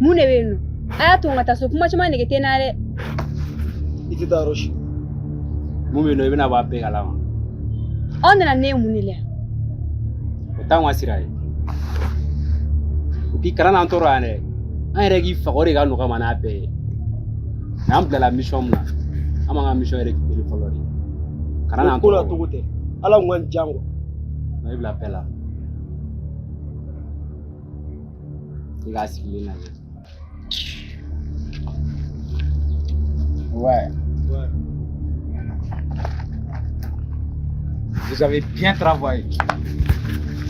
Mun de bɛ yen nɔ a y'a to n ka taa so kuma caman nege tɛ n na dɛ. I tɛ taa yɔrɔ si. Mun bɛ yen nɔ i bɛna bɔ a bɛɛ kalama. Aw nana ne ye mun de la. O t'anw ka sira ye. K'i kana n'an tɔɔrɔ yan dɛ. An yɛrɛ k'i faga o de ka nɔgɔ ma n'a bɛɛ ye. Mais an bilala mission min na an m'an ka mission récupérer fɔlɔ de. Kana n'an ko la togo tɛ. Ala ko n jan quoi. I bila bɛɛ la. I k'a sigilen lajɛ. Ouais. Vous avez bien travaillé.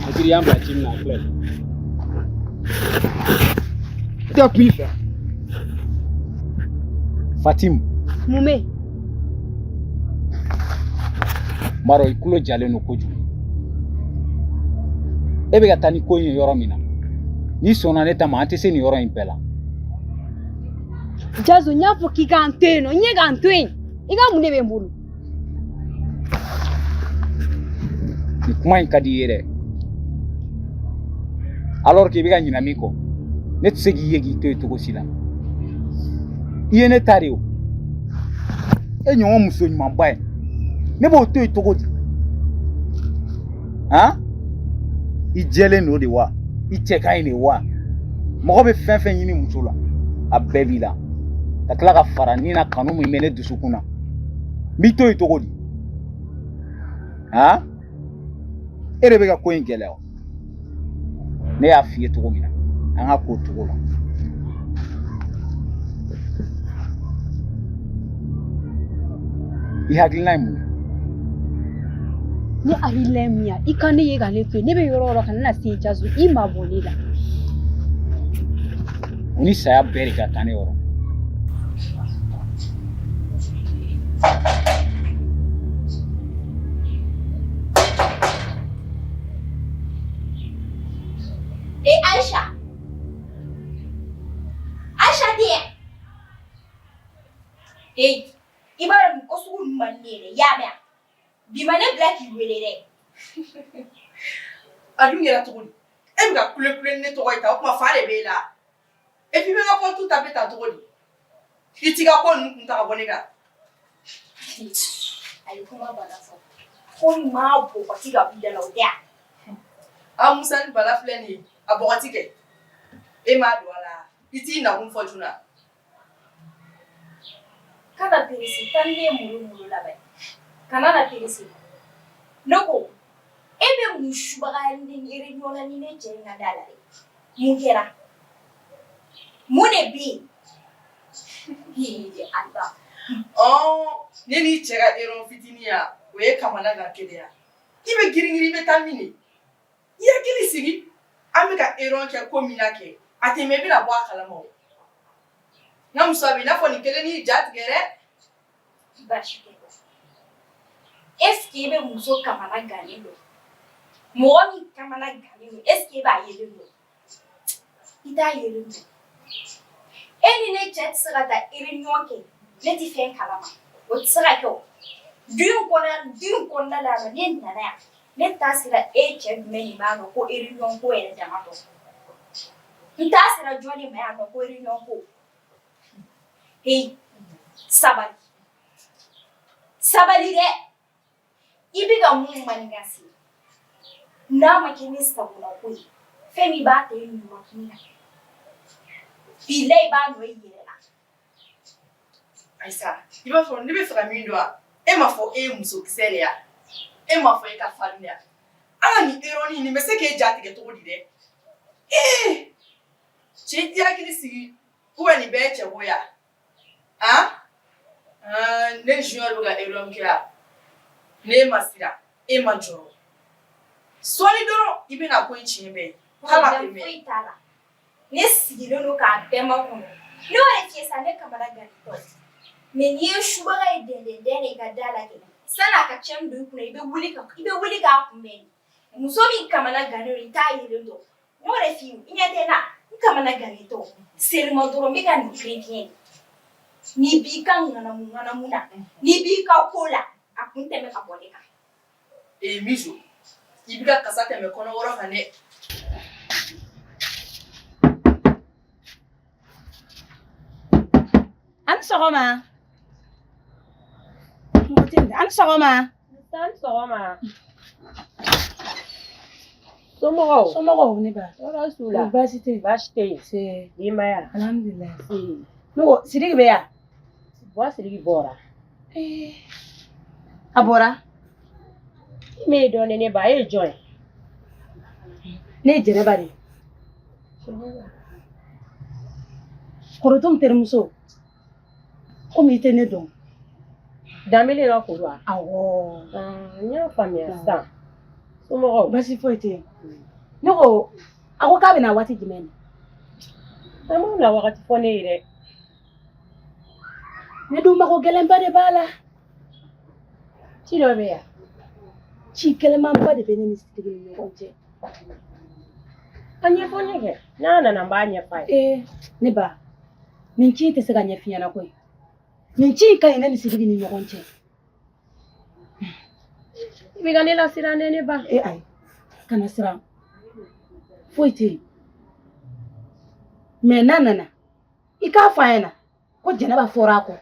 Hakili y'an bila ci min na a filɛ. I tɛ kun fɛ. Fatim, Mun bɛ yen. Maro i kulo jalen don kojugu. E bɛ ka taa ni ko in ye yɔrɔ min na. N'i sɔnna ne ta ma an tɛ se nin yɔrɔ in bɛɛ la. Jazo n y'a fɔ k'i k'an to yen nɔ n ye k'an to yen i ka mun de bɛ n bolo. Nin kuma in ka di i ye dɛ. Alors que i bɛ ka ɲinɛ min kɔ ne tɛ se k'i ye k'i to yen cogo si la. I ye ne ta de o. E ɲɔgɔn muso ɲumanba ye ne b'o to yen cogo di. Han? I jɛlen don de wa? I cɛ ka ɲi de wa? Mɔgɔ bɛ fɛn fɛn ɲini muso la a bɛɛ b'i la. Ka tila ka fara ni na kanu min bɛ ne dusukun na. N b'i to yen cogo di. Han? E de bɛ ka ko in gɛlɛya o. Ne y'a f'i ye cogo min na an ka ko cogo la. I hakilina ye mun ye? Ne hakilina ye min ye i ka ne ye ka ne to yen ne bɛ yɔrɔ o yɔrɔ ka ne na se Jazo i ma bɔ ne la. O ni saya bɛɛ de ka kan ne yɔrɔ. Aisha! Aisha dear! Hey, Ibaran Kosu Manere, Yamia. Be my name black you really. Are you here to win? I'm going to play to white out my father Bela. If you want to tap it at all, you take up on Tabonega. I come up with us. Only my book, but you got the low there. I'm sent Balafleni, a boatique. Emma Duala, it's in a room for Juna. Kana pirisi tande mulu labe. Kana pirisi. Noko. Ebe mushubaga ndi irinyola ni ne jenga dalare. Mugera. Mune bi. Hi anda. Oh, neni chega eron fitinia, we kamanaga kedea. Ibe giringiri betamini. Ya gili sigi, ameka eron ke komina ke. Ate mebi la boa kalamo. Na musabi na fo ni keleni jat gere. Bashike. Eske ebe muso kamana ganilo. Momi kamana ganilo. Eske ba yelelo. Ida yelelo. Eni ne jet sera da irinyoke. Ne ti fen kalama. O sera ko. Dun kona la ne nana. Ne tasira eche meni mano ko irinyon ko ene damato. Ntasira joni me ano ko irinyon ko. Hey, sabali de. Ibiga mun manigasi. Na makini sabuna ko. Femi ba te ni makina. Bilei ba no yela. Aisa, iba fo ni be fra mi doa. E ma fo e muso kiselia. E ma fo e ka famia. Ala ni eroni ni mese ke jati ke to di de. Chi dia kini sigi. Uwe ni be che boya. Ne junior buga erom kia. Ne masira. E ma joro. Soli doro ibe na ko nchi be. Kala ke me. Ne sigilo no ka bema ko. No e fiesa ne kamara ganito. Me ni shubaga idende ga dala ke. Sana ka chemdu kuna ibe wuli ka kumeni. Musomi kamana ganiro itayi ndo. No e fiu inyate na kamana ganito. Selma doro me ga ni krepien. Ni bika ngana muna. Ni bika kola. Akunte me ka boleka. Mijo. Ibiga kasate me kono woro hane. sɔgɔma. An sɔgɔma. Tan sɔgɔma. Somɔgɔw. Somɔgɔw ne ba. Tɔɔrɔ s'u la. Baasi tɛ yen. Baasi tɛ yen. Se. Denbaya. Alhamdulilayi. Ne ko Sidiki bɛ yan. Sidiki bɔra. A bɔra. Me ye dɔɔnin ne ba e ye jɔn ye? Ne ye Jɛnɛba de ye. Kɔrɔtɔn terimuso. Komi I tɛ ne dɔn. Danbele ka kuru wa? Awɔ. N y'a faamuya sisan. Somɔgɔw. Baasi foyi tɛ yen. Ne ko a ko k'a bɛ na waati jumɛn na? An b'u na wagati fɔ ne ye dɛ. Ne dun mago gɛlɛnba de b'a la. Ci dɔ bɛ yan. Ci gɛlɛnmanba de bɛ ne ni Sidiki ni ɲɔgɔn cɛ. A ɲɛfɔ ne kɛ. N'a nana n b'a ɲɛfɔ a ye. Ne ba, nin ci tɛ se ka ɲɛf'i ɲɛna koyi. Nin ci ka ɲi ne ni Sidiki ni ɲɔgɔn cɛ. I bɛ ka ne lasiran dɛ ne ba. Ayi, kana siran. Foyi tɛ yen. Mais n'a nana, I k'a fɔ a ɲɛna ko Jɛnɛba fɔra a kɔ.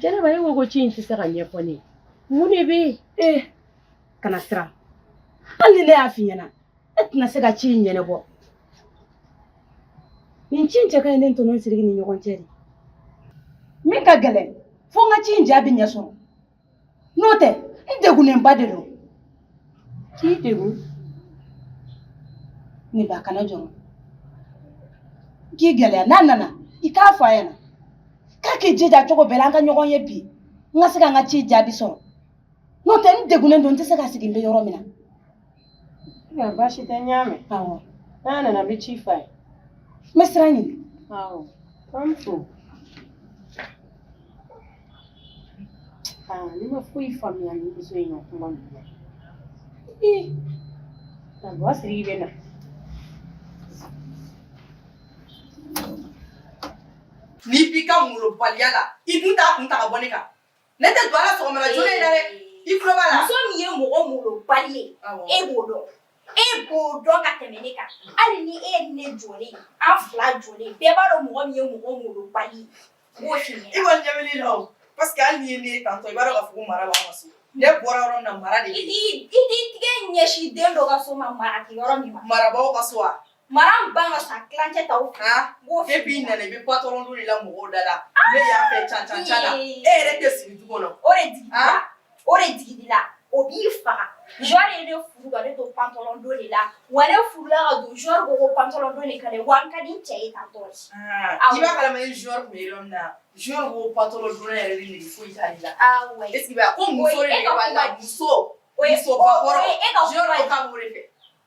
Jɛnɛba e ko ko ci in tɛ se ka ɲɛfɔ ne ye. Mun de bɛ yen? Kana siran. Hali ni ne y'a f'i ɲɛna, e tɛna se ka ci in ɲɛnabɔ. Nin ci in cɛ ka ɲi ne ni tɔɲɔgɔn Sidiki ni ɲɔgɔn cɛ de. Min ka gɛlɛn fo n ka ci in jaabi ɲɛ sɔrɔ. N'o tɛ, n degunnenba de don. K'i degun? Ne ba kana jɔrɔ. K'i gɛlɛya n'a nana, I k'a fɔ a ɲɛna. K'a k'i jija cogo bɛɛ la an ka ɲɔgɔn ye bi. N ka se ka n ka ci jaabi sɔrɔ. N'o tɛ n degunnen don n tɛ se ka sigi n bɛ yɔrɔ min na. Baasi tɛ n y'a mɛn. Awɔ. N'a nana n bɛ ci f'a ye. N bɛ siran ɲini. Awɔ. An fo. Ne ma foyi faamuya ni muso in ka kuma ninnu na. Wa Sidiki bɛ na. N'i b'i ka molobaliya la, I dun t'a kun ta ka bɔ ne kan. Ne tɛ don a la sɔgɔmada joona in na dɛ. I tulo b'a la. Muso min ye mɔgɔ molobali ye, e b'o dɔn. E b'o dɔn ka tɛmɛ ne kan. Hali ni e ye ne jɔlen, an fila jɔlen, bɛɛ b'a dɔn mɔgɔ min ye mɔgɔ molobali ye. B'o f'i ɲɛna. I kɔni ɲɛ bɛ ne la o. Parce que hali n'i ye ne ye tantɔ, I b'a dɔn k'a fɔ ko mara b'an ka so. Ne bɔra yɔrɔ min na, mara de bɛ yen. I t'i tigɛ ɲɛsin den dɔ ka so ma mara kɛ yɔrɔ min ma. Marabagaw ka so wa? Mara min ban ka sa kilancɛ t'aw fɛ. Depuis I nana I bɛ patron dɔ de la mɔgɔw da la. Ne y'an fɛ can na. E yɛrɛ tɛ sigi du kɔnɔ. O de digidi la. O de digidi la. O b'i faga. Joueur ye ne furu ka ne to pantalon don de la. Wa ne furula ka don joueur ko ko pantalon don de ka di wa n ka di n cɛ ye tantɔ de. I b'a kalama ni joueur tun bɛ yɔrɔ min na. Joueur ko pantalon don yɛrɛ de nege foyi t'ale la. Awɔ. Est-ce que ko muso de nege b'ale la muso. Muso bakɔrɔ. Joueur ko k'a b'o de fɛ.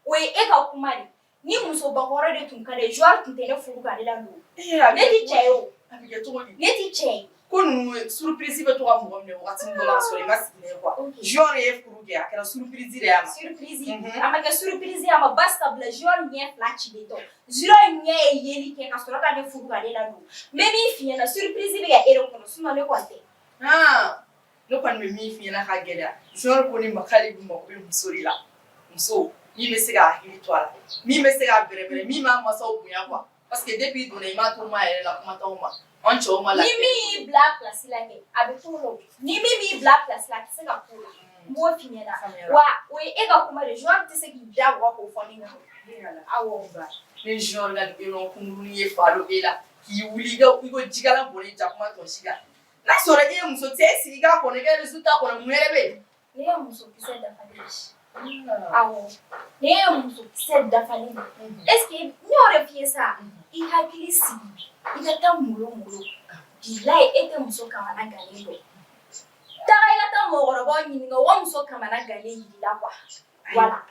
O ye e ka kuma de. Ni muso bakɔrɔ de tun ka di joueur tun tɛ ne furu k'ale la don. Ne ti cɛ ye o. A bɛ kɛ cogo di? Ne ti cɛ ye. Ko ninnu surprise bɛ to ka mɔgɔ minɛ wagati min dɔ la ka sɔrɔ I ma sigi n'a ye quoi. Joueur ye furu kɛ a kɛra surprise de y'a ma. Surprise. A ma kɛ surprise ye a ma basi sabula joueur ɲɛ fila cilen tɔ. Joueur ɲɛ ye yeli kɛ ka sɔrɔ ka ne furu k'ale la don. N bɛ min f'i ɲɛna surprise bɛ kɛ e de kɔnɔ sinon ne kɔni tɛ. Ne kɔni bɛ min f'i ɲɛna ka gɛlɛya. Joueur ko ne ma k'ale bɛ mako bɛ muso de la. Muso min bɛ se ka hakili to a la. Min bɛ se ka bɛrɛbɛrɛ min b'a masaw bonya quoi. Parce que depuis I donna I m'a to n ma yɛrɛ la kuma t'anw ma. An cɛw ma lafiya. Ni min y'i bila place la kɛ a bɛ t'o la. Ni min b'i bila place la a tɛ se ka k'o la. N b'o f'i ɲɛna. Wa o ye e ka kuma de joueur tɛ se k'i da waga k'o fɔ ne ɲɛna. Awɔ. Ni joueur ka ballon kunkurunin ye fa don e la k'i wuli i ko jikalan bɔnnen jakuma tɔ si kan. N'a sɔrɔ e ye muso tɛ e sigi k'a kɔnɔ i ka résultat kɔnɔ mun yɛrɛ bɛ yen? Ne ye muso kisɛ dafalen ye. Awɔ. Ne ye muso kisɛ dafalen ye. Est-ce que n y'o de f'i ye sa? I hakili sigi. I ka taa molo. Bilayi e tɛ muso kamana gannen dɔn. Taga i ka taa mɔgɔkɔrɔbaw ɲininka o muso kamana gannen yir'i la quoi. Voilà.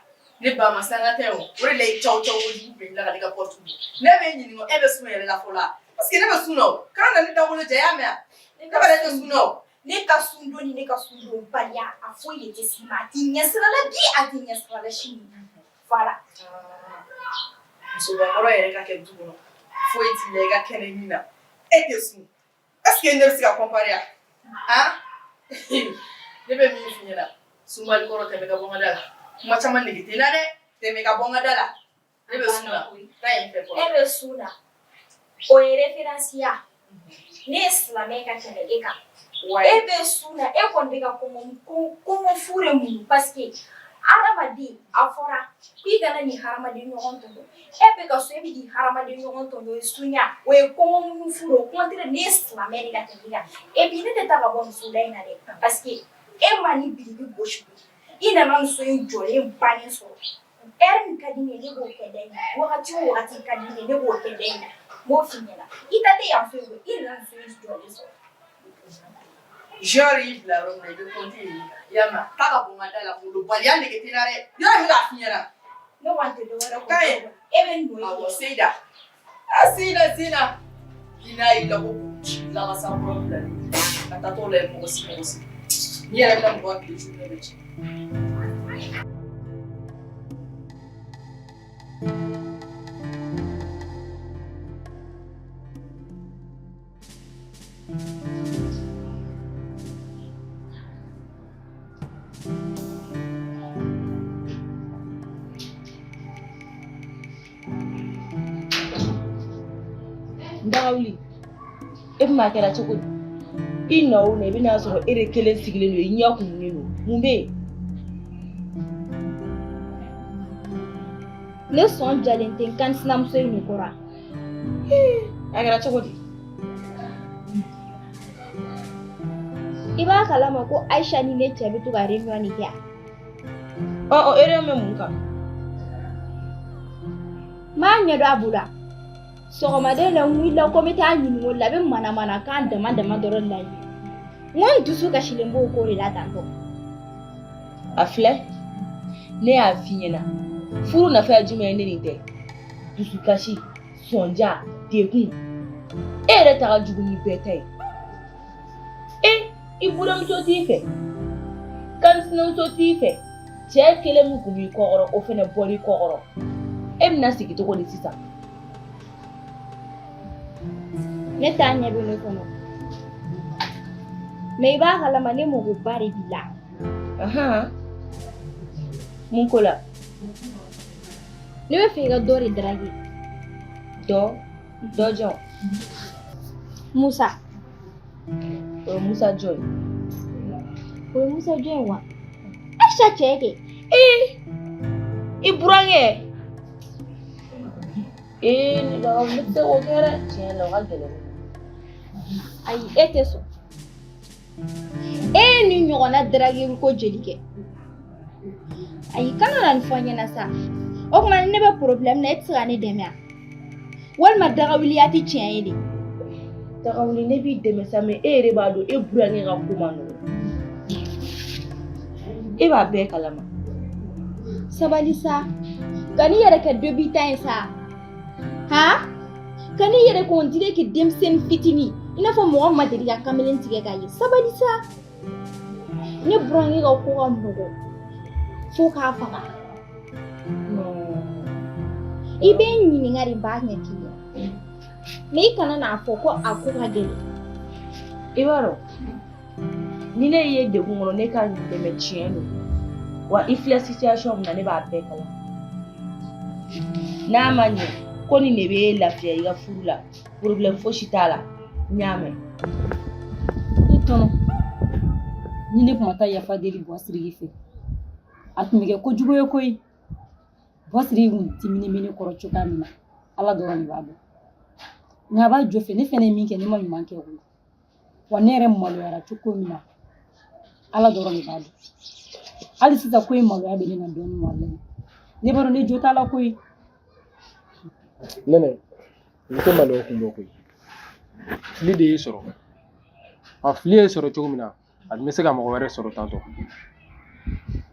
Ne ba ma sanga tɛ o. O de la i caw kojugu bɛ n la ka ne ka porte dun. Ne bɛ n ɲininka e bɛ sun yɛrɛ la fɔlɔ parce que ne bɛ sun na o. Kana na ne dawolo jɛ i y'a mɛn wa? Ne bɛ ne tɛ sun na o. Ne ka sun don ni ne ka sun don baliya a foyi de tɛ s'i ma. A t'i ɲɛ sira la bi a t'i ɲɛ sira la sini. Voilà. Musobakɔrɔ yɛrɛ ka kɛ du kɔnɔ foyi t'i la i ka kɛnɛ min na e tɛ sun. Est-ce que ne bɛ se ka comparer a? Ne bɛ min f'i ɲɛna sunbali kɔrɔ tɛmɛ ka bɔ n ka da la. Kuma caman nege tɛ n na dɛ. Tɛmɛ ka bɔ n ka da la. Ne bɛ sun na. Taa yen fɛ fɔlɔ. E bɛ sun na. O ye référence ya. ne silamɛ ka tɛmɛ e kan Ouais. e bɛ sun na e kɔni bɛ ka kɔngɔ fu de muɲu parce que hadamaden a fɔra k'i kana nin hadamaden ɲɔgɔn tɔɲɔ e bɛ ka so e bɛ k'i hadamaden ɲɔgɔn tɔɲɔ o ye sunya o ye kɔngɔ muɲu fu de o kɔntire ne silamɛ de ka tɛmɛ e kan et puis ne tɛ taa ka bɔ muso da in na dɛ parce que e ma ni biriki gosi i nana muso in jɔlen bannen sɔrɔ ɛri min ka di ne ye ne b'o kɛ da in na wagati o wagati ka di ne ye ne b'o kɛ da in na m'o f'i ɲɛna i ta tɛ yan fɛ yen i nana muso in jɔlen sɔrɔ. Genre il bila yɔrɔ min na i bɛ compter yen kan i y'a mɛn taa ka bɔ n ka da la bolo baliya nege tɛ n na dɛ yɔrɔ min k'a f'i ɲɛna. Ne wa tɛ dɔwɛrɛ K'a ye. kɔ e bɛ nɔ ye. Awɔ Seyida Seyida i n'a y'i la ko lakasa kɔrɔ bilalen ka taa t'o la mɔgɔ si n'i yɛrɛ bɛna mɔgɔ tile su ne bɛ ci. Ndagawuli e bɛna kɛra cogo di i na o na i bɛna sɔrɔ e de kelen sigilen don i ɲɛ kumunen don mun bɛ yen. Ne sɔn jalen tɛ n kan sinamuso in de kɔrɔ a kɛra cogo di. i b'a kalama ko Aisha ni ne cɛ bɛ to ka réunion de kɛ ɔ réunion bɛ mun kan. m'a ɲɛdɔn a bolo sɔgɔmaden na n wulila ko n bɛ taa ɲininka o la a bɛ manamana kan dama dama dɔrɔn la ye n ko n dusu kasilen b'o ko de la tantɔ. a filɛ ne y'a f'i ɲɛna furu nafa ye jumɛn ye ne nin tɛ dusukasi sɔnja degun e yɛrɛ ta ka jugu ni bɛɛ ta ye. I buramuso t'i fɛ kansinamuso t'i fɛ cɛ kelen min kun b'i kɔkɔrɔ o fɛnɛ bɔl'i kɔkɔrɔ e bɛna sigi cogo di sisan. ne t'a ɲɛ bɛ ne kɔnɔ mais i b'a kalama ne magoba de b'i la. mun ko la. ne bɛ fɛ i ka dɔ de draguer. dɔ jɔn. Musa. o ye Musa jɔn ye. o ye Musa jɔn ye wa. Aisha cɛ kɛ. i burankɛ. ne ka ne tɛ o kɛ dɛ tiɲɛ la o ka gɛlɛn. ayi e tɛ sɔn. e ye nin ɲɔgɔnna draguer ko joli kɛ. ayi kana na nin fɔ n ɲɛna sa o tuma ne bɛ problème na e tɛ se ka ne dɛmɛ wa walima dagawuliya tɛ tiɲɛ ye de. Dagawuli ne b'i dɛmɛ sa mais e yɛrɛ b'a dɔn e burankɛ ka ko man nɔgɔn. e b'a bɛɛ kalama. sabali sa ka n'i yɛrɛ kɛ dɔ b'i ta ye sa ka n'i yɛrɛ ko n dirait que denmisɛnnin fitinin i n'a fɔ mɔgɔ ma deli ka kamalen tigɛ k'a ye sabali sa ne burankɛ ka ko ka nɔgɔn fo k'a faga. i bɛ n ɲininka de n b'a ɲɛ k'i ye mais i kana n'a fɔ ko a ko ka gɛlɛn. i b'a dɔn ni ne ye degun kɔnɔ ne ka dɛmɛ tiɲɛ don wa i filɛ situation min na ne b'a bɛɛ kalama. n'a ma ɲɛ ko nin de bɛ lafiya i ka furu la problème fosi t'a la n y'a mɛn. i tɔnɔ ni ne kuma taa yafa deli Buwasiriki fɛ a tun bɛ kɛ kojugu ye koyi. Buwasiriki kun diminen bɛ ne kɔrɔ cogoya min na Ala dɔrɔn de b'a dɔn nka a b'a jɔ fɛ ne fɛnɛ ye min kɛ ne ma ɲuman kɛ o la wa ne yɛrɛ maloyara cogo min na Ala dɔrɔn de b'a dɔn hali sisan ko in maloya bɛ ne na dɔɔnin walahi ne b'a dɔn ne jo t'a la koyi. Nɛnɛ n tɛ maloya kun bɔ koyi fili de y'i sɔrɔ a fili ye sɔrɔ cogo min na a tun bɛ se ka mɔgɔ wɛrɛ sɔrɔ tantɔ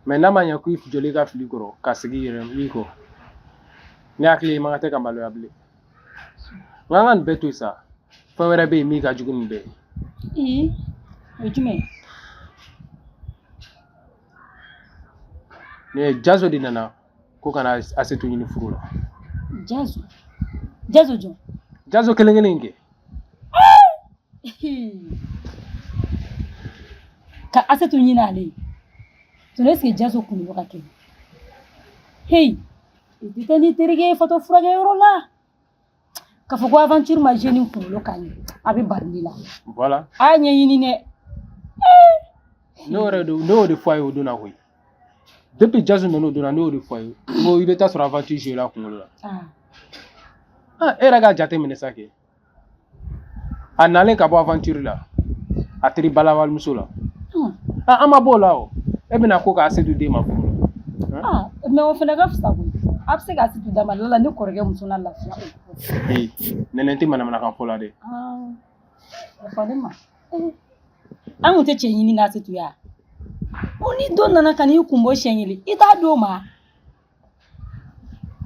mais n'a ma ɲɛ ko i jɔlen ka fili kɔrɔ ka segin i kɔ ne hakili ye i man kan tɛ ka maloya bilen nka an ka nin bɛɛ to yen sa fɛn wɛrɛ bɛ yen min ka jugu nin bɛɛ ye. O ye jumɛn ye. nin ye Jazo de nana ko kana Asetu ɲini furu la. Jazo jɔn. Jazo kelen kelen in kɛ. ka Asetu ɲini ale ye tun est-ce que Jazo kun bɛ ka kɛ i tɛ taa ni terikɛ ye fatɔ furakɛyɔrɔ la k'a fɔ ko aventure ma jeune kunkolo ka ɲi a bɛ bari ne la Voilà. a y'a ɲɛɲini dɛ Ne y'o de fɔ a ye o don na koyi. Depuis Jazz nana o don na ne y'o de fɔ a ye. Ko i bɛ taa sɔrɔ aventure joué la kunkolo la. E yɛrɛ k'a jate minɛ sa kɛ. A nalen ka bɔ aventure la a teri balabalimuso la. An ma b'o la o. E bɛna ko k'a Asetu den ma furu la. mais o fana ka fisa koyi a bɛ se ka Asetu d'a ma la ne kɔrɔkɛ muso n'a lafiya Nɛnɛ tɛ manamanakan fɔ la dɛ. o fɔ ne ma an kun tɛ cɛ ɲini na Asetu ya o ni dɔ nana ka n'i kun bɔ siɲɛ kelen i t'a d'o ma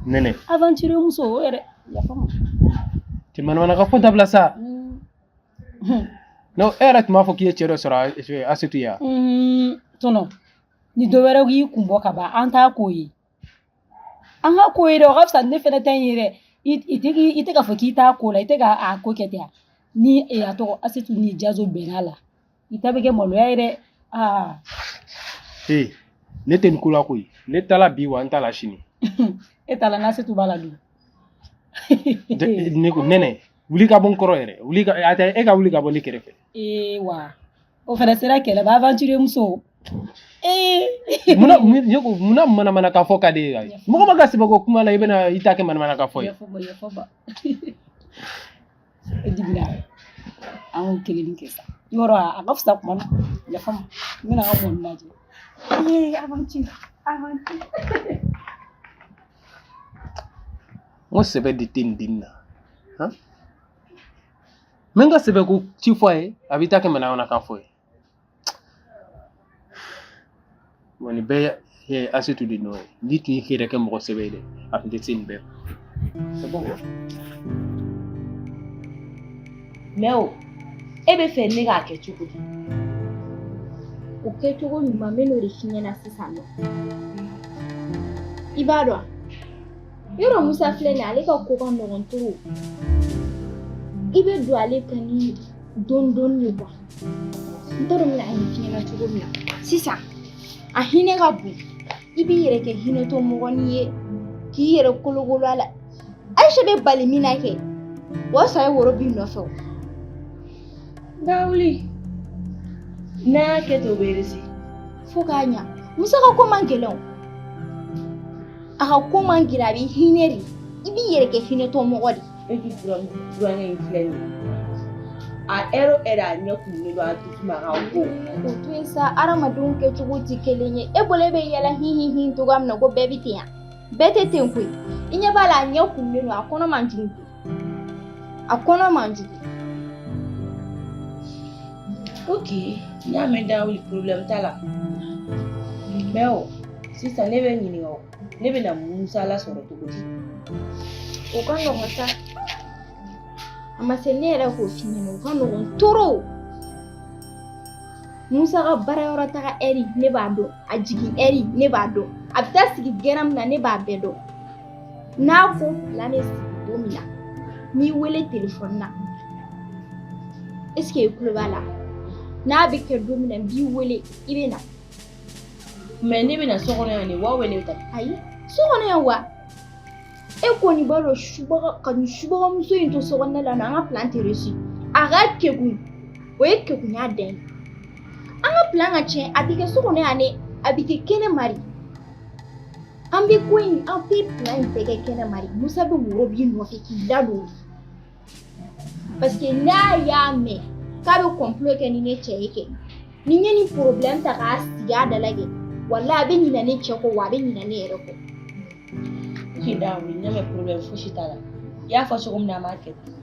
Nɛnɛ. aventure muso o yɛrɛ yafa ma Tɛ manamanakan fɔ dabila sa. Non, e yɛrɛ tun b'a fɔ k'i ye cɛ dɔ sɔrɔ Asetu ya. Tɔnɔ ni dɔ wɛrɛ y'i kun bɔ ka ban an t'a ko ye an ka ko ye dɛ o ka fisa ne fɛnɛ tɛ n ye dɛ i tɛ k'a fɔ k'i t'a ko la i tɛ k'a ko kɛ ten ni a tɔgɔ Asetu ni Jazo bɛnna la i ta bɛ kɛ maloya ye dɛ ne tɛ nin ko la koyi ne taala bi wa n t'a la sini. e t'a la n'Asetu b'a la dun. Ne ko Nɛnɛ wuli ka bɔ n kɔrɔ yɛrɛ e ka wuli ka bɔ ne kɛrɛfɛ. Wa o fɛnɛ sera kɛlɛ ba aventure muso. Munna manamanakan fɔ ka di e ye mɔgɔ ma ka sɛbɛn ko kuma la i bɛna i ta kɛ manamanakan fɔ ye. Yafa ba e dibila an ko kelen kɛ sa yɔrɔ a ka fisa kuma na yafa ma n bɛna ka mɔni lajɛ aventure. N ko sɛbɛ de tɛ nin den na n bɛ n ka sɛbɛ ko ci fɔ a ye a bɛ taa kɛ manamanakan fɔ ye. Bon nin bɛɛ ye Asetu de nɔ ye n'i tun ye hɛrɛ kɛ mɔgɔ sɛbɛ ye dɛ a tun tɛ se nin bɛɛ c'est bon. Mais o e bɛ fɛ ne k'a kɛ cogo di o kɛcogo ɲuman n bɛ n'o de f'i ɲɛna sisan nɔ i b'a dɔn yɔrɔ Musa filɛ nin ye ale ka ko ka nɔgɔn trop i bɛ don ale kan ni dɔɔni ye quoi n t'a dɔn n bɛna a ɲɛf'i ɲɛna cogo min na sisan a hinɛ ka bon i b'i yɛrɛ kɛ hinɛtɔ mɔgɔnin ye k'i yɛrɛ kolokolo a la Aisha bɛ bali min na kɛ o y'a sɔrɔ a ye woro b'i nɔfɛ o. Dawuli n'a y'a kɛ ten o bɛ réussir fo k'a ɲa Musa ka ko man gɛlɛn o a ka ko man gɛlɛn a bɛ hinɛ de i b'i yɛrɛ kɛ hinɛtɔ mɔgɔ de. e bi burankɛ in filɛ nin ye a ɛri a ɲɛ kumunnen don a dusuma a ka ko. O to yen sa adamadenw kɛcogo tɛ kelen ye e bolo e bɛ yɛlɛ hin cogoya min na ko bɛɛ bɛ ten yan bɛɛ tɛ ten koyi i ɲɛ b'a la a ɲɛ kumunnen don a kɔnɔ man jugu a kɔnɔ man jugu. Ok n y'a mɛn Dawuli problème t'a la mais o sisan ne bɛ ɲininka o ne bɛna Musa lasɔrɔ cogo di. O ka nɔgɔn sa a ma se ne yɛrɛ k'o f'i ɲɛna o ka nɔgɔn trop. Musa ka baarayɔrɔ taga ɛri ne b'a dɔn a jigin ɛri ne b'a dɔn a bɛ taa sigi gɛrɛn min na ne b'a bɛɛ dɔn n'a ko fila bɛ sigi don min na n'i wele téléphone na est-ce que i tulo b'a la n'a bɛ kɛ don min na n b'i wele i bɛ na. mais ne bɛna so kɔnɔ yan de wa ne bɛ taa. Ayi so kɔnɔ yan wa e kɔni b'a dɔn ka nin subagamuso in to so kɔnɔna la an ka plan tɛ réussi a ka kekun o ye kekunya dan ye an ka plan ka tiɲɛ a bɛ kɛ so kɔnɔ yan dɛ a bɛ kɛ kɛnɛ mari an bɛ ko in an bɛ plan in bɛɛ kɛ kɛnɛ mari Musa bɛ woro b'i nɔfɛ k'i ladon parce que n'a y'a mɛn k'a bɛ complot kɛ ni ne cɛ ye kɛ ni n ye nin problème ta k'a sigi a da la kɛ walahi a bɛ ɲinɛ ne cɛ kɔ wa a bɛ ɲinɛ ne yɛrɛ kɔ. ok Dawuli ne bɛ problème fosi t'a la i y'a fɔ cogo min na an b'a kɛ ten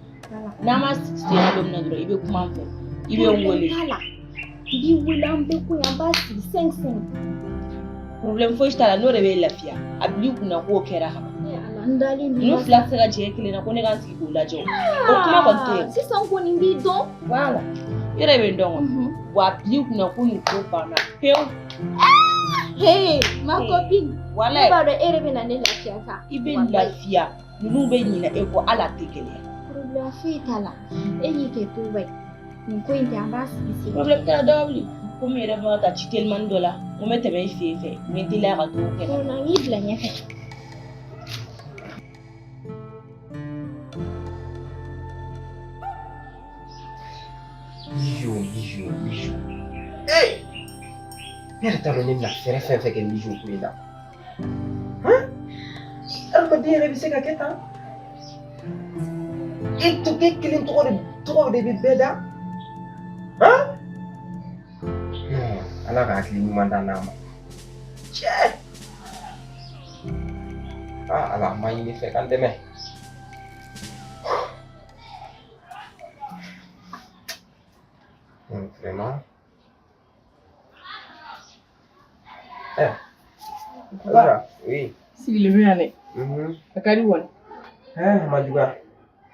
n'an ma sigi sen don min na dɔrɔn i bɛ kuma an fɛ i bɛ n wele. I b'i wele an bɛ ko yan an b'a sigi 5-5. problème fosi t'a la n'o de bɛ lafiya a bil'i kunna k'o kɛra ka ban. N dalen don ninnu fila tɛ se ka jɛ kelen na ko ne ka n sigi k'o lajɛ o kuma kɔni tɛ yen. sisan kɔni n b'i dɔn. voilà yɛrɛ bɛ n dɔn kɔni wa a bil'i kunna ko nin ko banna pewu. Hey ma copine. Wala ne b'a dɔn e yɛrɛ bɛ na ne lafiya sa. I bɛ lafiya ninnu bɛ ɲinɛ e kɔ hali a tɛ gɛlɛya. problème foyi t'a la e y'i kɛ tuba ye nin ko in tɛ an b'a sigi sen. problème t'a la Dawuli komi yɛrɛ fana ka ci telimani dɔ la n ko n bɛ tɛmɛ i fɛ yen fɛ n bɛ teliya ka t'o kɛ. n y'i bila ɲɛfɛ. bijou. Hey! Ne yɛrɛ t'a dɔn ne bɛna fɛɛrɛ fɛn fɛn kɛ bijou ko in na. Adamaden yɛrɛ bɛ se ka kɛ tan. E kelen tɔgɔ de bɛ bɛɛ da. Ala ka hakili ɲuman d'an n'a ma. Cɛ! Ala an b'a ɲini fɛ k'an dɛmɛ. Vraiment. Voilà, oui. Sigili bɛ yan dɛ. A ka di kɔni. A ma juguya.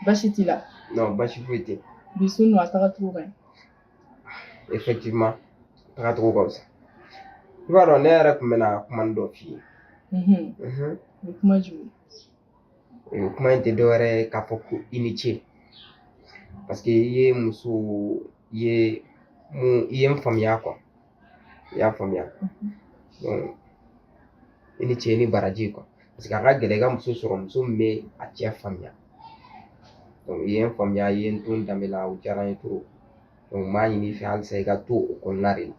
Basi t'i la. Non, basi foyi tɛ. Bi su ninnu a tagacogo ka ɲi. Effectivement, tagacogo ka fisa. I b'a dɔn ne yɛrɛ tun bɛna kuma dɔ f'i ye. Ni kuma jumɛn? Kuma in tɛ dɔwɛrɛ ye k'a fɔ ko i ni ce. Parce que i ye muso i ye n faamuya quoi. I y'a faamuya. Donc i ni ce ni baraji quoi. Parce que a ka gɛlɛn i ka muso sɔrɔ muso min bɛ a cɛ faamuya. Donc i ye n faamuya i ye n to n danbe la o diyara n ye trop. Donc n b'a ɲini i fɛ halisa i ka to o kɔnɔna de la.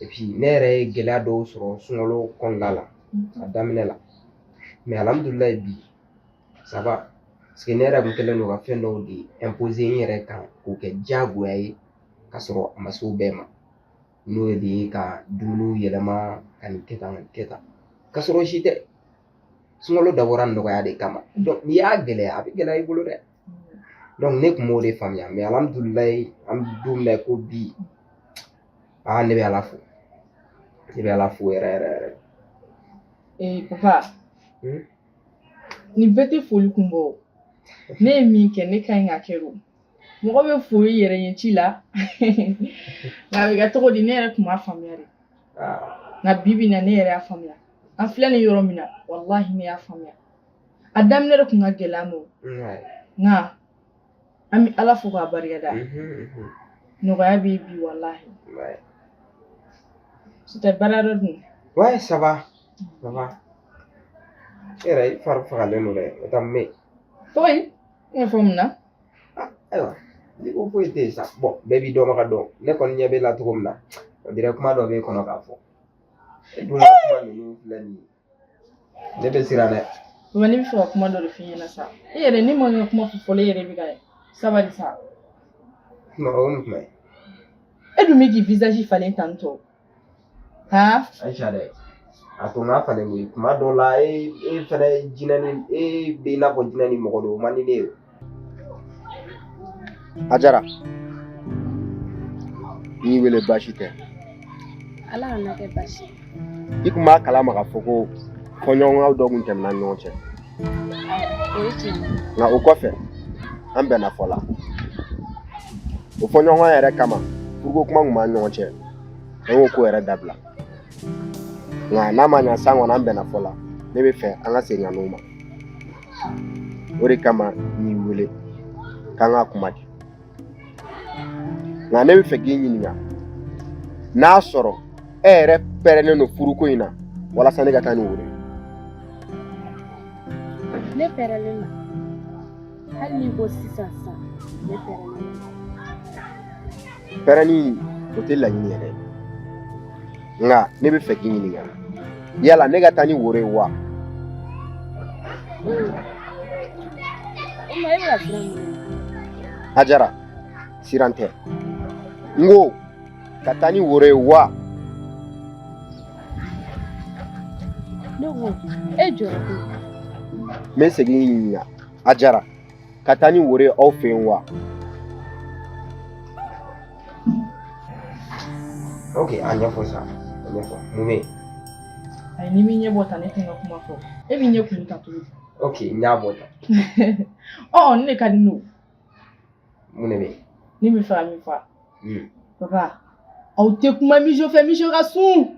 Et puis ne yɛrɛ ye gɛlɛya dɔw sɔrɔ sunkalo kɔnɔna la a daminɛ la. Mais alhamdulilayi bi ça va. Parce que ne yɛrɛ tun kɛlen don ka fɛn dɔw de imposer n yɛrɛ kan k'o kɛ diyagoya ye k'a sɔrɔ a ma se o bɛɛ ma. N'o de ye ka dumuniw yɛlɛma ka nin kɛ tan ka nin kɛ tan. K'a sɔrɔ o si tɛ. Sunkalo dabɔra nɔgɔya de kama. Donc n'i y'a gɛlɛya a bɛ gɛlɛya i bolo dɛ. Donc ne tun b'o de faamuya mais alhamdulilayi an bɛ don min na ko bi ne bɛ Ala fo. Ne bɛ Ala fo yɛrɛ yɛrɛ. Papa. Nin bɛɛ tɛ foli kun bɔ. Ne ye min kɛ ne ka ɲi ka kɛ o. Mɔgɔ bɛ foli yɛrɛ ɲɛ ci la. Nka a bɛ kɛ cogo di ne yɛrɛ tun b'a faamuya de. Nka bi bi in na ne yɛrɛ y'a faamuya. An filɛ nin yɔrɔ min na walahi ne y'a faamuya. A daminɛ de tun ka gɛlɛn an ma. Nka an bɛ Ala fo k'a barikada. Nɔgɔya bɛ bi walahi. C'était baara dɔ dun. Ouais, ça va. Ça va. E yɛrɛ i fari fagalen don dɛ. O tɛ mɛ. Tɔgɔ in? I n'a fɔ mun na? Ayiwa, n'i ko foyi tɛ yen sa. Bon, bɛɛ b'i dɔnbaga dɔn. Ne kɔni ɲɛ bɛ la cogo min na. On dirait kuma dɔ b'e kɔnɔ k'a fɔ. E dun ka kuma ninnu filɛ nin ye. Ne bɛ siran dɛ. Papa ne bɛ fɛ ka kuma dɔ de f'i ɲɛna sa. E yɛrɛ ne ma ŋa kuma fɔ fɔlɔ e yɛrɛ bɛ ka sabali sa. Non, o ye kuma ye. E dun bɛ k'i visage falen tan tɔ. Aisha dɛ. A to n ka falen koyi. Kuma dɔw la e fɛnɛ jinɛ ni e bɛ i n'a fɔ jinɛ ni mɔgɔ don o man di ne ye. Ajara. N'i wele baasi tɛ. Ala kana kɛ baasi. I tun b'a kalama k'a fɔ ko fɔɲɔgɔnkaw dɔ tun tɛmɛna ni ɲɔgɔn cɛ. O ye tiɲɛ ye. Nka o kɔfɛ an bɛnna fɔ la. O fɔɲɔgɔnkɔ yɛrɛ kama puruko kuma tun b'an ɲɔgɔn cɛ an y'o ko yɛrɛ dabila. Nka n'a ma ɲa san kɔnɔ an bɛnna fɔ la ne bɛ fɛ an ka segin ka n'o ma. O de kama n y'i wele k'an ka kuma kɛ. Nka ne bɛ fɛ k'i ɲininka n'a sɔrɔ e yɛrɛ pɛrɛnnen don furuko in na walasa ne ka taa ni woro ye. Ne pɛrɛlen don. Hali n'i ko sisan ne pɛrɛlen don. Pɛrɛnni o tɛ laɲini yɛrɛ ye. Nka ne bɛ fɛ k'i ɲininka yala ne ka taa ni woro ye wa? O ma e bɛ ka siran mun ye? Ajara siran tɛ. N ko ka taa ni woro ye wa? Ne ko e jɔra ko. N bɛ segin k'i ɲininka Ajara ka taa ni woro ye aw fɛ yen wa? Ok, an ɲɛfɔ sa. An ɲɛfɔ. Mun bɛ yen? Ayi ni min ɲɛ bɔ tan ne tɛ n ka kuma fɔ. E b'i ɲɛ kun ta cogo di? Ok, n y'a bɔ tan. Ne de ka di n'o. Mun de bɛ yen? Ne bɛ fɛ ka min fɔ. Papa, aw tɛ kuma mijo fɛ mijo ka sun.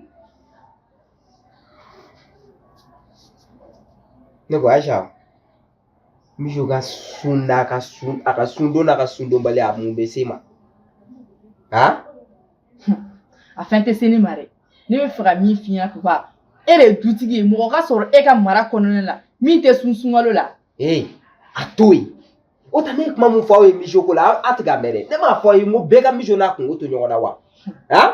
Ne ko Aisha, mijo ka sun n'a ka sun, a ka sun don n'a ka sun donbali a mun bɛ se ma? A fɛn tɛ se ne ma dɛ. Ne bɛ fɛ ka min f'i ɲɛna papa, e de ye dutigi ye mɔgɔ ka sɔrɔ e ka mara kɔnɔna la min tɛ sun sunkalo la. A to yen. o ta ne kuma mun fɔ aw ye mission ko la a tɛ ka mɛn dɛ ne m'a fɔ a ye n ko bɛɛ ka mission n'a kungo to ɲɔgɔn na wa han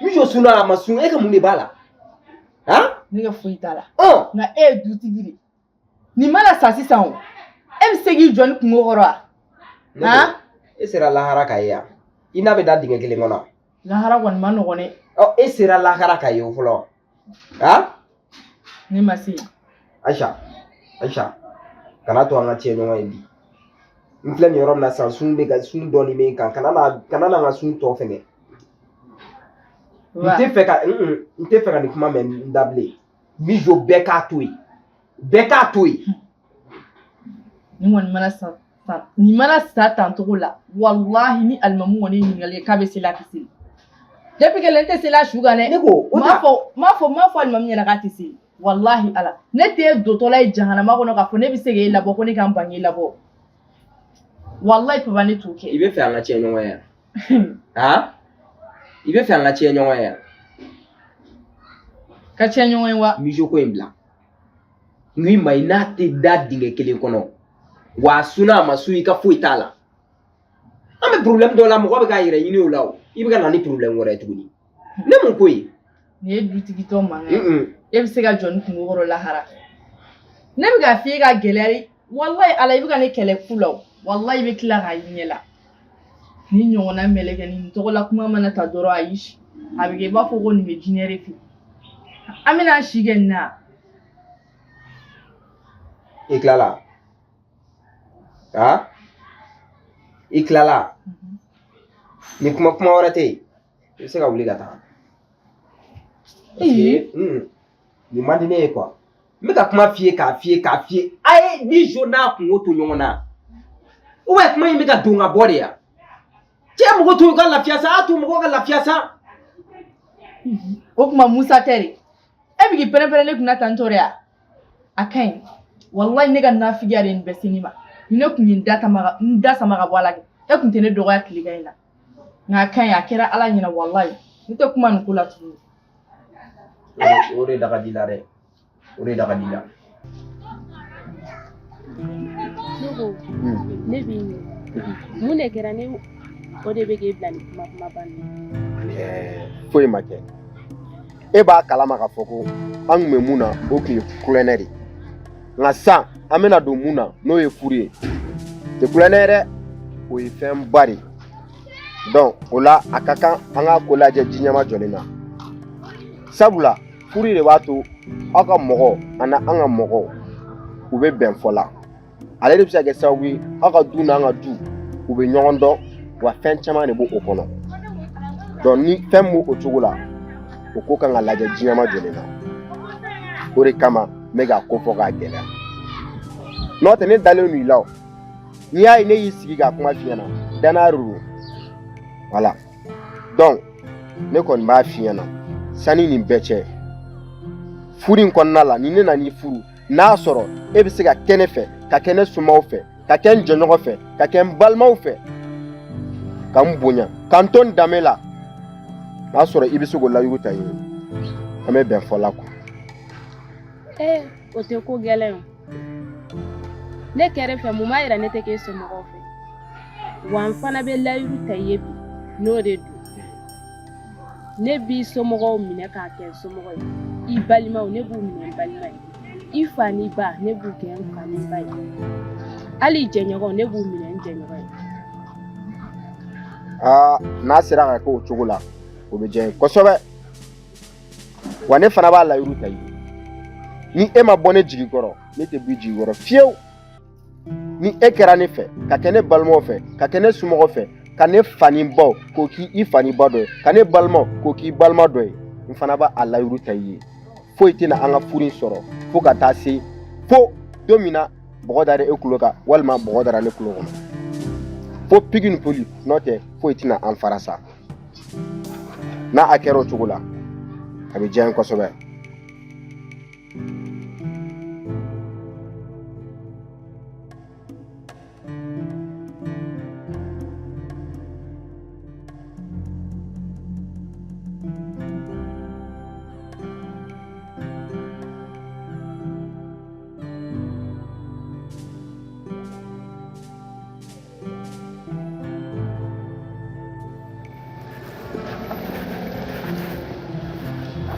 mission sunna a ma sun e ka mun de b'a la han ne ka foyi t'a la nka e ye dutigi de nin mana sa sisan o e bɛ se k'i jɔ ni kungo kɔrɔ wa han e sera lahara ka ye yan i n'a bɛ da dingɛ kelen kɔnɔ lahara kɔni ma nɔgɔn dɛ e sera lahara ka ye o fɔlɔ han ne ma se Aisha kana to an ka tiɲɛ ɲɔgɔn ye bi n filɛ nin yɔrɔ min na sisan sun bɛ ka sun dɔɔnin bɛ n kan kana na n ka sun tɔ fɛngɛ n tɛ fɛ ka nin kuma mɛn n da bilen mission bɛɛ k'a to yen bɛɛ k'a to yen ni kɔni mana sa nin mana sa tan cogo la walahi ni alimamu kɔni ɲininkali k'a bɛ se la a tɛ se depuis que n tɛ se la su kan dɛ ne ko m'a fɔ alimamu ɲɛna k'a tɛ se wallahi ala ne tɛ dotɔla ye jahanama kɔnɔ k'a fɔ ne bɛ se k'e labɔ ko ne k'an bange labɔ wallahi papa ne t'o kɛ. I bɛ fɛ an ka tiɲɛ ɲɔgɔn ye han i bɛ fɛ an ka tiɲɛ ɲɔgɔn ye ka tiɲɛ ɲɔgɔn ye wa mission ko in bila n k'i ma i n'a tɛ da dingɛ kelen kɔnɔ wa a sunna a ma sun i ka foyi t'a la an bɛ problème dɔ la mɔgɔ bɛ k'a yɛrɛ ɲini o la o i bɛ ka na ni problème wɛrɛ ye tuguni ne mun ko ye nin ye dutigitɔ mankan e bɛ se ka jɔ ni kungo kɔrɔ lahara ne bɛ k'a f'i ye ka gɛlɛya wallahi ala i bɛ ka ne kɛlɛ fu la o wallahi i bɛ tila k'a ɲɛ la ni ɲɔgɔnna mɛlɛkɛ nin tɔgɔla kuma mana ta dɔrɔn ayi a bɛ kɛ i b'a fɔ ko nin bɛ jinɛ de fɛ an bɛna si kɛ nin na i tilala han i tilala ni kuma wɛrɛ tɛ yen i bɛ se ka wuli ka taa nin man di ne ye quoi n bɛ ka kuma f'i ye k'a f'i ye a ye mission n'a kungo to ɲɔgɔn na kuma in bɛ ka don ka bɔ de yan cɛ mɔgɔ to ka lafiya sa a to mɔgɔ ka lafiya sa o kuma Musa tɛ de e bɛ k'i pɛrɛn-pɛrɛn ne kunna tan tɔ de ya a ka ɲi wallahi ne ka nafigiya de nin bɛ se ne ma ni ne kun ye n da sama ka bɔ a la e kun tɛ ne dɔgɔya tilegan in na nka a ka ɲi a kɛra ala ɲɛna wallahi ne tɛ kuma nin ko la tuguni o de da ka di la dɛ o de da ka di la ne b'i mun de kɛra ne o de bɛ k'e bila ni kuma ban foyi ma kɛ e b'a kalama k'a fɔ ko an kun bɛ mun na o tun ye kulonkɛ de nka sisan an bɛna don mun na n'o ye furu ye tɛ kulonkɛ ye dɛ o ye fɛn ba de donc o la a ka kan an ka ko lajɛ diɲɛma jɔlen na sabula furu de b'a to aw ka mɔgɔ ani an ka mɔgɔw u bɛ bɛn fɔ la ale de bɛ se ka kɛ sababu ye aw ka du n'an ka du u bɛ ɲɔgɔn dɔn wa fɛn caman de b'o kɔnɔ donc ni fɛn b'o cogo la o ko kan ka lajɛ diɲɛma jɔlen na o de kama n bɛ ka ko fɔ k'a gɛlɛya n'o tɛ ne dalen don i la o n'i y'a ye ne y'i sigi ka kuma f'i ɲɛna danaya de don voilà donc ne kɔni b'a f'i ɲɛna sani nin bɛɛ cɛ furu in kɔnɔna la ni ne nan'i furu n'a sɔrɔ e bɛ se ka kɛ ne fɛ ka kɛ ne somaw fɛ ka kɛ n jɛɲɔgɔn fɛ ka kɛ n balimaw fɛ ka n bonya ka n to n danbe la n'a sɔrɔ i bɛ se k'o layiru ta yen an bɛ bɛn fɔ la quoi. o tɛ ko gɛlɛn o ne kɛrɛfɛ mun b'a yira ne tɛ k'e somɔgɔw fɛ wa n fana bɛ layiru ta i ye bi n'o de don ne b'i somɔgɔw minɛ k'a kɛ somɔgɔ ye i balimaw ne b'u minɛ n balima ye i fa n'i ba ne b'u kɛ n fa n'i ba ye hali i jɛɲɔgɔnw ne b'u minɛ n jɛɲɔgɔn ye. n'a sera ka kɛ o cogo la o bɛ diya n ye kosɛbɛ wa ne fana b'a layiru ta i ye ni e ma bɔ ne jigi kɔrɔ ne tɛ b'i jigi kɔrɔ fiyewu ni e kɛra ne fɛ ka kɛ ne balimaw fɛ ka kɛ ne somɔgɔw fɛ ka ne fani baw k'o k'i fani ba dɔ ye ka ne balimaw k'o k'i balima dɔ ye n fana b'a layiru ta i ye foyi tɛna an ka furu in sɔrɔ fo ka taa se fo don min na bɔgɔ dara e kulo kan walima bɔgɔ dara ne kulo kɔnɔ fo pigi ni poli n'o tɛ foyi tɛna an fara sa n'a a kɛra o cogo la a bɛ diya n ye kosɛbɛ.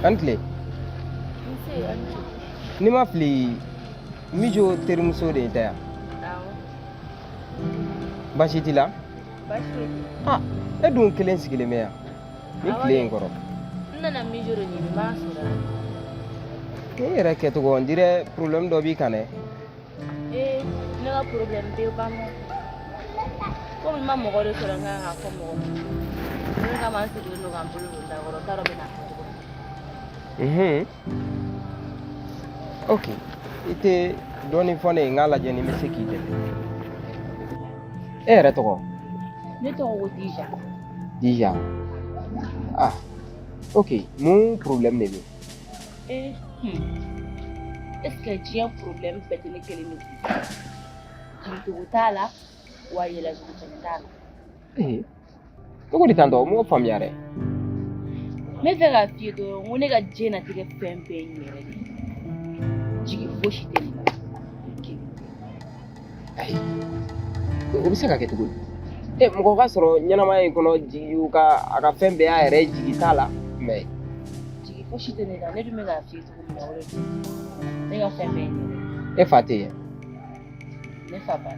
Antle. Ni ma fili mijo terimuso de ta ya. Baasi t'i la? Ah, e dun kelen sigilen bɛ yan. Ni tile in kɔrɔ. N nana mijo dɔ ɲini, n b'a sɔrɔ yan. E yɛrɛ kɛcogo on dirait problème dɔ b'i kan dɛ. Ne ka problème bɛ ban mɔ. Komi n ma mɔgɔ de sɔrɔ n kan k'a fɔ mɔgɔ ma. Ne kama n sigilen don ka n bolo don da kɔrɔ, n t'a dɔn n bɛ n'a fɔ cogo min. Ok. I tɛ dɔɔnin fɔ ne ye n k'a lajɛ ni n bɛ se k'i dɛmɛ. E yɛrɛ tɔgɔ? Ne tɔgɔ ko Dija. Dija. Ah, ok. Mun problème de bɛ? Est-ce que diɲɛ problème bɛɛ tɛ ne kelen de kun? Jigitogo t'a la, wa yɛlɛcogo fɛnɛ t'a la. Cogo di tantɔ? M'o faamuya dɛ. N bɛ fɛ k'a f'i ye dɔrɔn n ko ne ka diɲɛnatigɛ fɛn bɛɛ ye n yɛrɛ de ye. Jigi fosi tɛ ne la. Ayi, o bɛ se ka kɛ cogo di? Mɔgɔ ka sɔrɔ ɲɛnamaya in kɔnɔ jigi a ka fɛn bɛɛ y'a yɛrɛ ye, jigi t'a la, mais jigi fosi tɛ ne la, ne dun bɛ k'a f'i ye cogo min na o de don. Ne ka fɛn bɛɛ ye n yɛrɛ. E fa tɛ yen? Ne fa ba.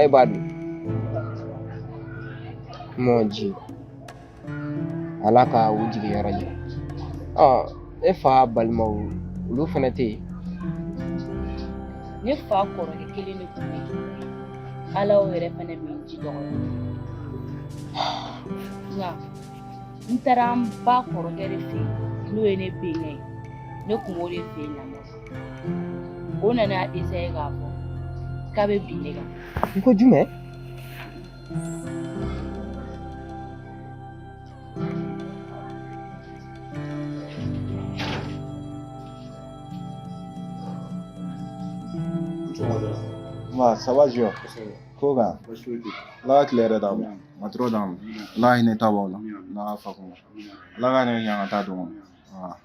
E b'a dun? Mon Dieu. Ala ka u jigiyɔrɔ jira. E fa balimaw olu fɛnɛ tɛ yen? Ne fa kɔrɔkɛ kelen de tun bɛ yen. Ala o yɛrɛ fɛnɛ bɛ n ji dɔgɔya. Nka n taara n ba kɔrɔkɛ de fɛ yen n'o ye ne benkɛ ye. Ne kun b'o de fɛ yen lamɔ. O nana essayer k'a fɔ k'a bɛ bin ne kan. I ko jumɛn? Ça va, Jure? Koga? La claire d'abord. Ma trop d'âme. La il n'est pas bon. La façon. La gagne y a un tas de monde. Ah.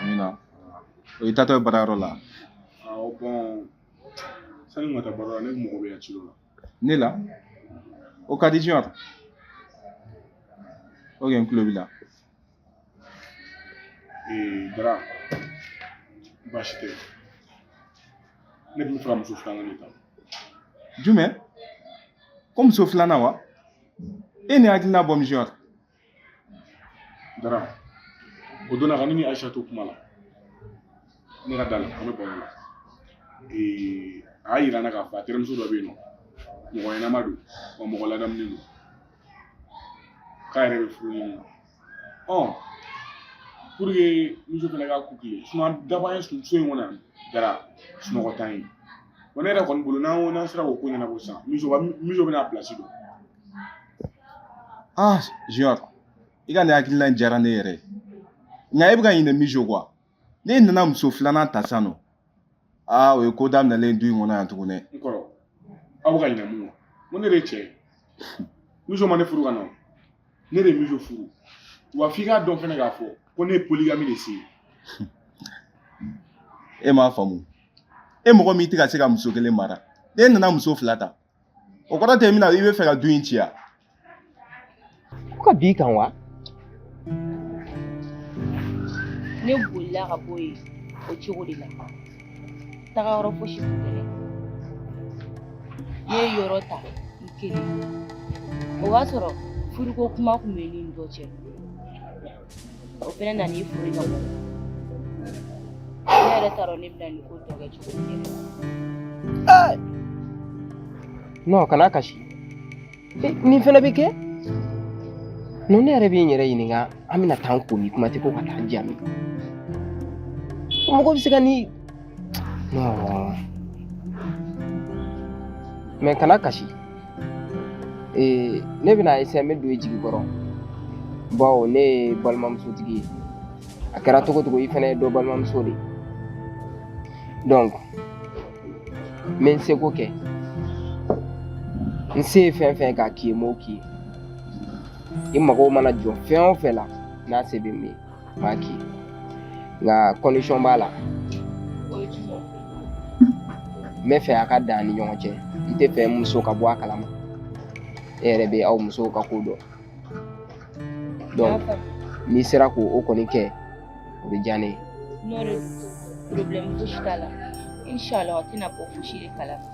Amina. Il t'a tout barré là. Ah bon. Ça nous m'a barré avec mon obéa chilo là. Ni là. Au cas d'Jure. Ok, un club là. Dara. Bashite. Ne bɛ fɛ ka muso filanan de ta. Jumɛn? Ko muso filanan wa? E ni hakilina bɔ misi wa? Dara, o donna kan ne ni Aisha to kuma la. Ne ka da la, an bɛ baro la. A y'a yira n na k'a fɔ a terimuso dɔ bɛ yen nɔ. Mɔgɔ ɲɛnama don, wa mɔgɔ ladamulen don. K'a yɛrɛ bɛ furu ɲini na. Pour que muso fana ka ku tile. Sinon daba ye so in kɔnɔ yan. Dara, sunɔgɔ t'an ye. Wa ne yɛrɛ kɔni bolo n'an sera k'o ko ɲɛnabɔ sisan, muso bɛna place don. Ah, Junior, i ka nin hakilina in diyara ne yɛrɛ ye. Nka e bɛ ka ɲinɛ min jɔ quoi? Ne nana muso filanan ta sisan nɔ. O ye ko daminɛlen du in kɔnɔ yan tuguni. N kɔrɔ, aw bɛ ka ɲinɛ mun kɔ? Mun de ye cɛ ye? Muso ma ne furu ka na. Ne de ye muso furu. Wa f'i k'a dɔn fɛnɛ k'a fɔ ko ne ye polygamy de se. E m'a faamu. E mɔgɔ min tɛ ka se ka muso kelen mara. Ne nana muso fila ta. O kɔrɔ tɛ min na i bɛ fɛ ka du in ci ya? Ko ka b'i kan wa? Ne bolila ka bɔ yen o cogo de la. Taga yɔrɔ fosi tun tɛ. Ne ye yɔrɔ ta n kelen. O b'a sɔrɔ furuko kuma tun bɛ ne ni dɔ cɛ. O fɛnɛ nana i furu ka bɔ. Ne yɛrɛ t'a dɔn ne bɛna nin ko tɔ kɛ cogo min yɛrɛ. Non, kana kasi. Nin fɛnɛ bɛ kɛ? Non, ne yɛrɛ bɛ n yɛrɛ ɲininka an bɛna taa an ko min kuma tɛ ko ka taa jaabi. Mɔgɔ bɛ se ka ni non. Mais kana kasi. Ne bɛna essayer n bɛ don i jigi kɔrɔ. Bawo ne ye balimamusotigi ye. A kɛra cogo cogo i fɛnɛ ye dɔ balimamuso de ye. Donc n bɛ n seko kɛ. N se ye fɛn fɛn k'a k'i ye n b'o k'i ye. I mago mana jɔ fɛn o fɛn la n'a se bɛ n ye n b'a k'i ye. Nka condition b'a la. N bɛ fɛ a ka dan ni ɲɔgɔn cɛ. N tɛ fɛ n muso ka bɔ a kalama. E yɛrɛ bɛ aw musow ka ko dɔn. Donc n'i sera k'o kɔni kɛ o bɛ diya ne ye. n'o de don problème fosi t'a la inshallah a tɛna bɔ fosi de kalama.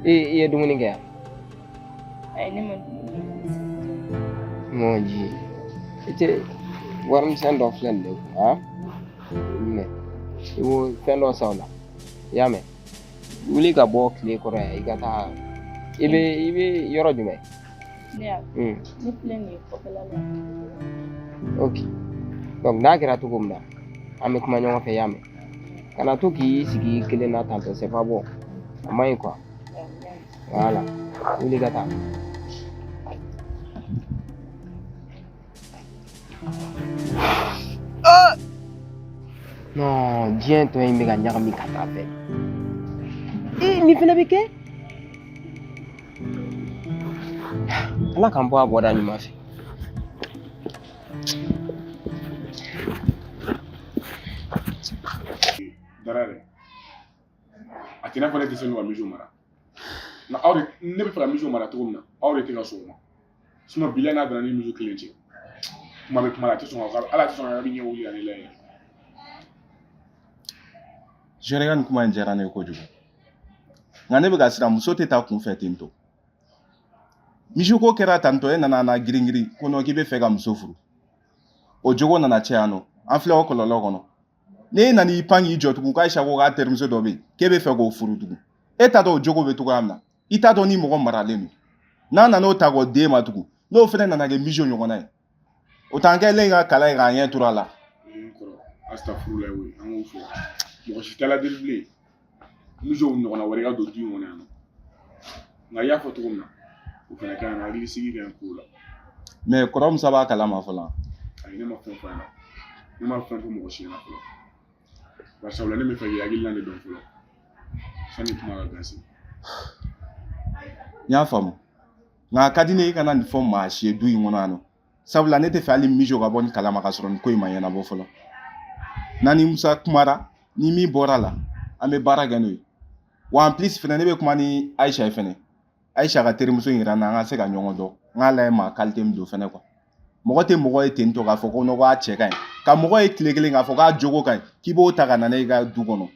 I ye dumuni kɛ yan? ayi ne ma dumuni kɛ. Mon Dieu, i tɛ warimisɛn dɔ filɛ nin de kun minɛ i b'o fɛn dɔ san o la i y'a mɛn wuli ka bɔ tile kɔrɔ yan i ka taa i bɛ yɔrɔ jumɛn? ne y'a ne filɛ nin ye kɔfɛla la. Ok donc n'a kɛra cogo min na an bɛ kuma ɲɔgɔn fɛ i y'a mɛn kana to k'i sigi kelen na tantɔ c'est pas bon a man ɲi quoi voilà wuli ka taa. Non, diɲɛ tɔ in bɛ ka ɲagami ka taa fɛ. Nin fana bɛ kɛ? Ala k'an bɔ a bɔda ɲuman fɛ. Dara yɛrɛ a tɛ n'a fɔ ne tɛ se ka misiw mara nka aw de ne bɛ fɛ ka misiw mara cogo min na aw de tɛ ka sɔn o ma sinon bilayi n'a donna ni misiw kelen cɛ kuma bɛ kuma la a tɛ sɔn ka ala tɛ sɔn ka bɛ ɲɛ wuli ka ne layɛ. Zere ka nin kuma in diyara ne ye kojugu nka ne bɛ ka siran muso tɛ taa kunfɛ ten tɔ misi ko kɛra tantɔ e nana na girin-girin ko non k'i bɛ fɛ ka muso furu o jogo nana caya nɔ an filɛ o kɔlɔlɔ kɔnɔ n'e nana i pan k'i jɔ tugun k'Ayisa ko k'a terimuso dɔ bɛ yen k'e bɛ fɛ k'o furu tugun e t'a dɔn o jogo bɛ cogoya min na i t'a dɔn ni mɔgɔ maralen don n'a nana o ta k'o d'e ma tugun n'o fana nana kɛ misi ɲɔgɔnna ye o t'an kɛlen ka kalan ye k'a ɲɛ turu a la. Astafurulayi o an k'o fɔ mɔgɔ si t'a ladeli bilen misiw ɲɔgɔnna wɛrɛ ka don du in kɔnɔ yan nɔ nka i y'a fɔ cogo min na o fana ka ɲi hakili sigi kɛ n ko la. mais kɔrɔ Musa b'a kalama fɔlɔ. ayi ne ma fɛn fɔ a ɲɛna ne ma fɛn fɔ mɔgɔ si ɲɛna fɔlɔ bari sabula ne bɛ fɛ k'i hakilina de dɔn fɔlɔ sani kuma ka gansi. n y'a faamu nka a ka di ne ye i kana nin fɔ maa si ye du in kɔnɔ yan nɔ sabula ne tɛ fɛ hali misiw ka bɔ nin kalama ka sɔrɔ nin ko in ma ɲɛnabɔ fɔlɔ n'a ni Musa kumara ni min bɔra la an bɛ baara kɛ n'o ye wa en plus fɛnɛ ne bɛ kuma ni Ayisa ye fɛnɛ Ayisa ka terimuso in yira n na an ka se ka ɲɔgɔn dɔn n k'a lajɛ maa qualité min don fɛnɛ quoi mɔgɔ tɛ mɔgɔ ye ten tɔ k'a fɔ ko nɔgɔ a cɛ ka ɲi ka mɔgɔ ye tile kelen k'a fɔ k'a jogo ka ɲi k'i b'o ta ka na ne ka du kɔnɔ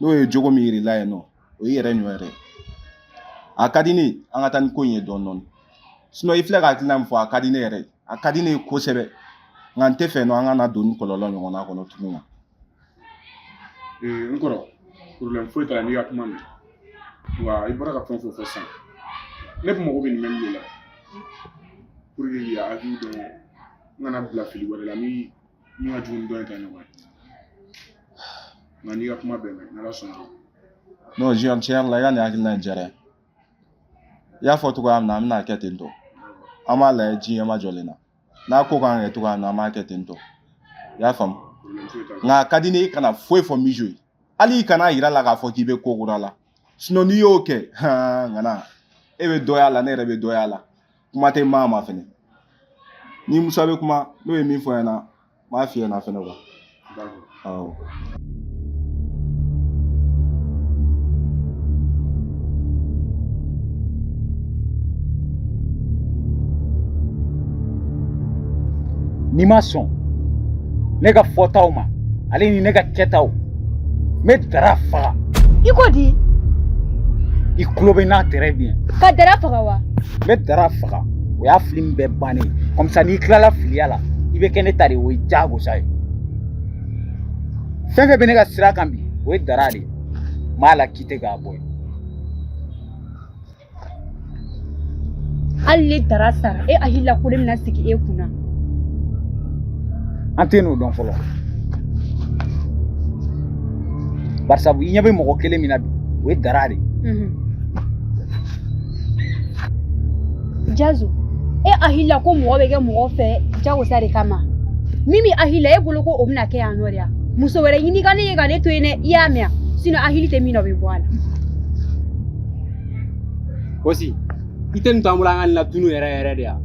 n'o ye jogo min yir'i la yen nɔ o y'i yɛrɛ ɲɔ yɛrɛ a ka di ne ye an ka taa ni ko in ye dɔɔni dɔɔni sinon i filɛ ka hakilina min fɔ a ka di ne yɛrɛ ye a ka di ne ye kosɛbɛ nka n tɛ fɛ nɔ an ka na don ni kɔlɔlɔ ɲɔgɔnna kɔnɔ tugun wa. n kɔrɔ problème foyi t'a la n'i ka kuma mɛn wa i bɔra ka fɛn o fɛn fɔ sisan ne tun mago bɛ nin mɛnni de la pour que k'i hakili dɔn n kana bila fili wɛrɛ la min ka jugu ni dɔ in ta ɲɔgɔn ye nka n'i ka kuma bɛɛ mɛn n'Ala sɔnna. non tiɲɛ yɛrɛ la i ka nin hakilina in diyara n ye i y'a fɔ cogoya min na an bɛna kɛ ten tɔ an b'a lajɛ diɲɛ ma jɔlen na n'a ko k'an kɛ cogoya min na an b'a kɛ ten tɔ i y'a faamu nka a ka di ne ye i kana foyi fɔ misiw ye hali i kana yira la k'a fɔ k'i bɛ ko kura la sinon n'i y'o kɛ ŋana e bɛ dɔ y'a la ne yɛrɛ bɛ dɔ y'a la kuma tɛ maa ma fɛnɛ ni Musa bɛ kuma n'o ye min fɔ ɲɛna n b'a f'i ɲɛna fɛnɛ quoi. awɔ. n'i ma sɔn ne ka fɔtaw ma ale ni ne ka kɛtaw n bɛ Dara faga. I ko di? I tulo bɛ n na très bien. Ka Dara faga wa? n bɛ Dara faga o y'a fili min bɛɛ bannen ye comme ça n'i tilala filiya la i bɛ kɛ ne ta de ye o ye diyagosa ye fɛn fɛn bɛ ne ka sira kan bi o ye Dara de ye n b'a la kite k'a bɔ yen. hali ni Dara sara e hakilila ko ne bɛna sigi e kunna. an tɛ n'o dɔn fɔlɔ barisabu i ɲɛ bɛ mɔgɔ kelen min na bi o ye Dara de ye. Jazo e hakilila ko mɔgɔ bɛ kɛ mɔgɔ fɛ jagosa de kama min bɛ hakilila e bolo ko o bɛna kɛ yan nɔ de ya muso wɛrɛ ɲini ka ne ye ka ne to yen dɛ i y'a mɛn sinon hakili tɛ min na o bɛ bɔ a la. Kosi i tɛ nin to an bolo an ka nin latunu yɛrɛ yɛrɛ de ya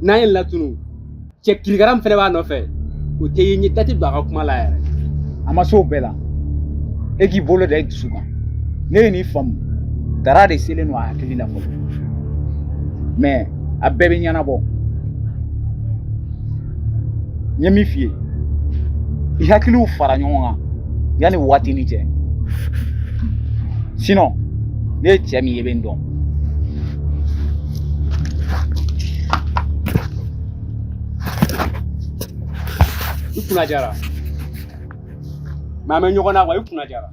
n'an ye nin latunu cɛ kirikara min fɛnɛ b'a nɔfɛ o tɛ ye ɲɛ dati don a ka kuma la yɛrɛ. a ma se o bɛɛ la e k'i bolo da i dusu kan ne ye nin faamu Dara de selen don a hakili la fɔlɔ mais a bɛɛ bɛ ɲɛnabɔ n ye min f'i ye i hakiliw fara ɲɔgɔn kan yanni waati ni cɛ sinon ne ye cɛ min ye i bɛ n dɔn. I kunna jara mais an bɛ ɲɔgɔn na quoi i kunna jara.